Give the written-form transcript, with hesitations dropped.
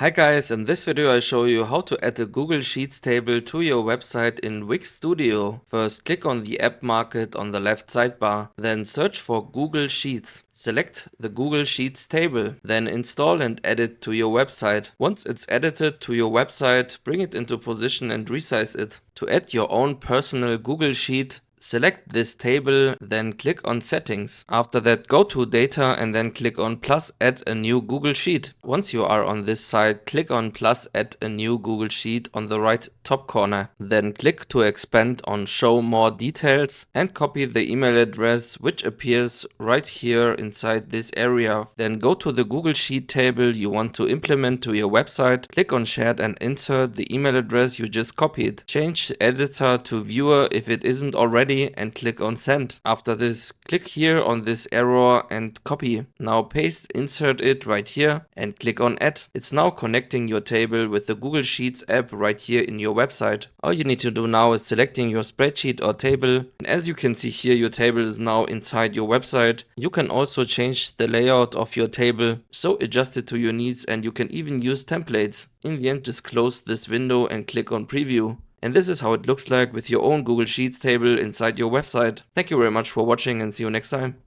Hi guys, in this video I show you how to add a Google Sheets table to your website in Wix Studio. First, click on the app market on the left sidebar, then search for Google Sheets. Select the Google Sheets table, then install and add it to your website. Once it's edited to your website, bring it into position and resize it. To add your own personal Google Sheet, select this table, then click on Settings. After that, go to Data and then click on plus add a new Google Sheet. Once you are on this side, click on plus add a new Google Sheet on the right top corner. Then click to expand on show more details and copy the email address which appears right here inside this area. Then go to the Google Sheet table you want to implement to your website, click on shared and insert the email address you just copied. Change editor to viewer if it isn't already and click on send. After this, click here on this arrow and copy. Now paste, insert it right here and click on add. It's now connecting your table with the Google Sheets app right here in your website. All you need to do now is selecting your spreadsheet or table. And as you can see here, your table is now inside your website. You can also change the layout of your table, so adjust it to your needs, and you can even use templates. In the end, just close this window and click on preview. And this is how it looks like with your own Google Sheets table inside your website. Thank you very much for watching and see you next time.